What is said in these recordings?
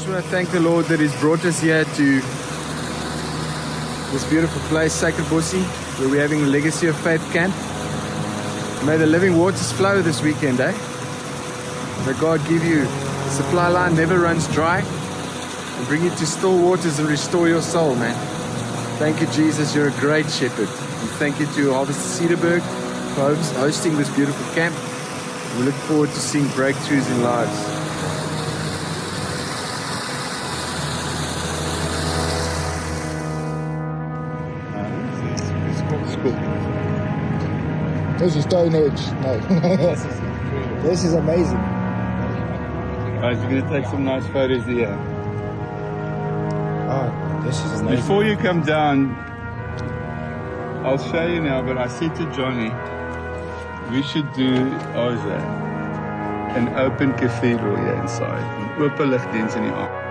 just want to thank the Lord that He's brought us here to this beautiful place, Suikerbossie, where we're having a Legacy of Faith camp. May the living waters flow this weekend, eh? May God give you a supply line, never runs dry, and bring you to still waters and restore your soul, man. Thank you, Jesus. You're a great shepherd. And thank you to Harvest Cederberg for hosting this beautiful camp. We look forward to seeing breakthroughs in lives. This is Stone Age. No. This is amazing. Guys, we're going to take some nice photos here. Oh, this is amazing. Before you come down, I'll show you now, but I said to Johnny, we should do an open cathedral here inside. An open ligdiens in die aand.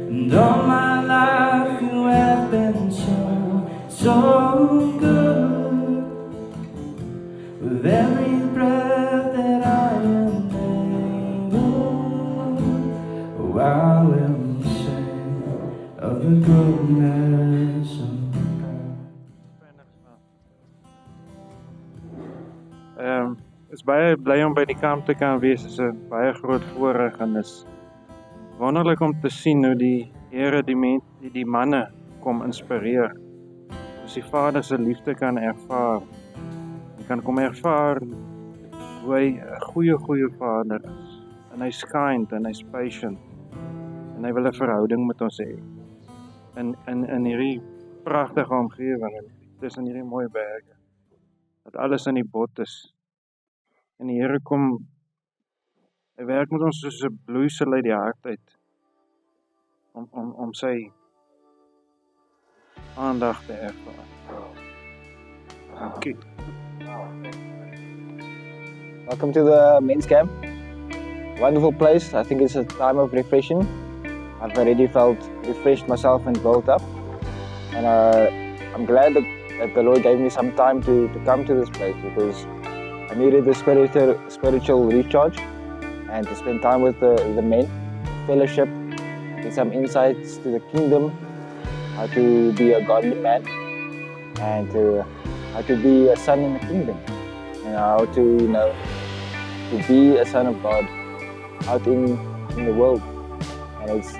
And all my life you have been so good. With every breath that I am able, oh, I will sing of the goodness of God. Is baie bly om by die kamp te kan wees. Is 'n baie groot voorreg en is wonderlik om te sien hoe die Here die manne kom inspireer. As die Vader se liefde kan ervaar. Jy kan kom ervaar hoe hy 'n goeie Vader is. En hy's kind en hy's patient. En hy wil 'n verhouding met ons hê. In hierdie pragtige omgewing en tussen hierdie mooi berge. Dat alles in die bot is. En die Here kom, hy werk met ons soos 'n bloeisel uit die hart uit, om sy aandag te ervaar. Dankie. Welcome to the men's camp. Wonderful place. I think it's a time of refreshing. I've already felt refreshed myself and built up. And I'm glad that the Lord gave me some time to come to this place because I needed the spiritual recharge and to spend time with the men, fellowship, get some insights to the kingdom, how to be a godly man, and how to be a son in the kingdom, and how to be a son of God out in the world. And it's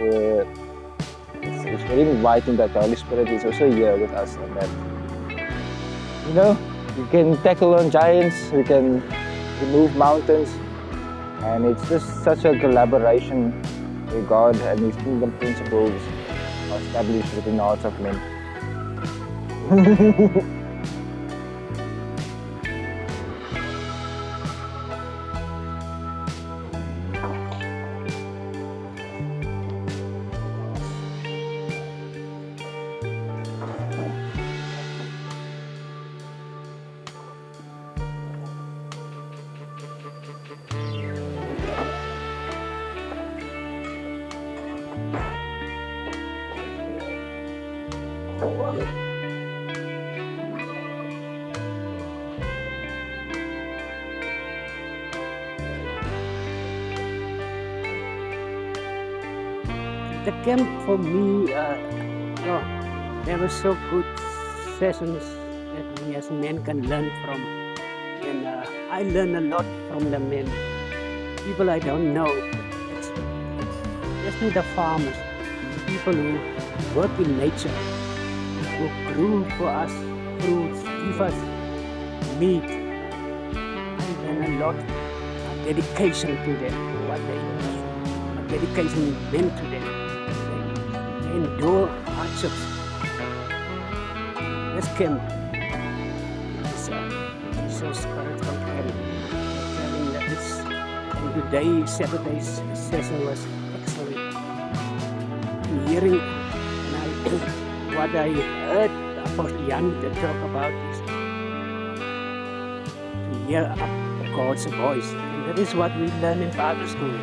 very inviting that the Holy Spirit is also here with us, and that we can tackle on giants, we can remove mountains, and it's just such a collaboration where God and His kingdom principles are established within the hearts of men. The camp for me, there were so good sessions that we as men can learn from. And I learn a lot from the men. People I don't know, especially the farmers, people who work in nature, who grew for us fruits, give us meat. I learn a lot of dedication to them, what dedication meant to them. They endure hardships. This camp is so spiritual camp. And today, Saturday's session was excellent. Hearing what I heard Apostle Jan talk about is to hear God's voice. And that is what we learn in Bible school.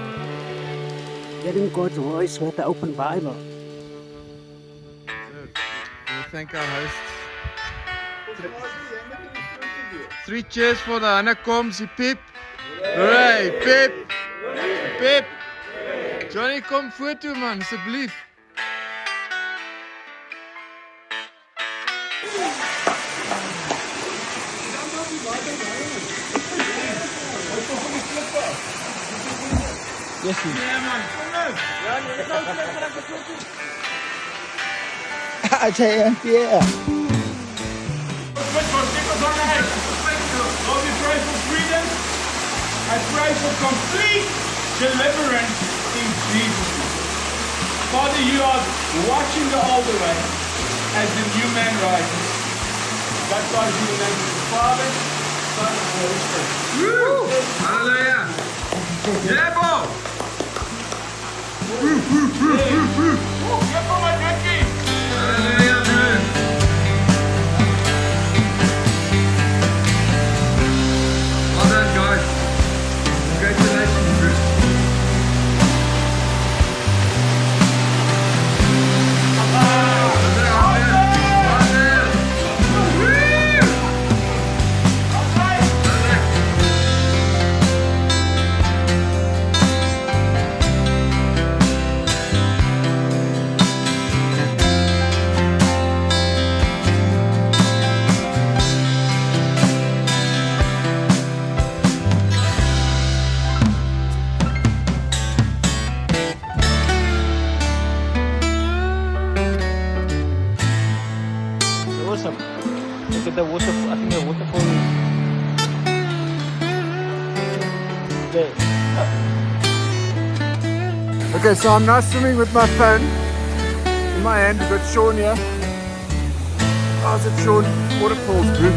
Hearing God's voice with the open Bible. We thank our hosts. 3 cheers for the Hanekom, Pip. Hooray, Pip. Pip. Johnny, kom foto man, asseblief. Yes, sir. Yeah. Lord, we pray for freedom. I pray for complete deliverance in Jesus' name. Father, you are watching the older way as the new man rises. Baptize you in the name of the Father, Son, and Holy Spirit. Woo! Hallelujah! Yeah, boy! Woo! Get for my Becky! Hallelujah, man! Well done, guys. Congratulations, Bruce. Awesome. Look at the waterfall. I think the waterfall is there. Okay, so I'm now swimming with my phone in my hand. We've got Sean here. How's it, Sean? Waterfalls, group.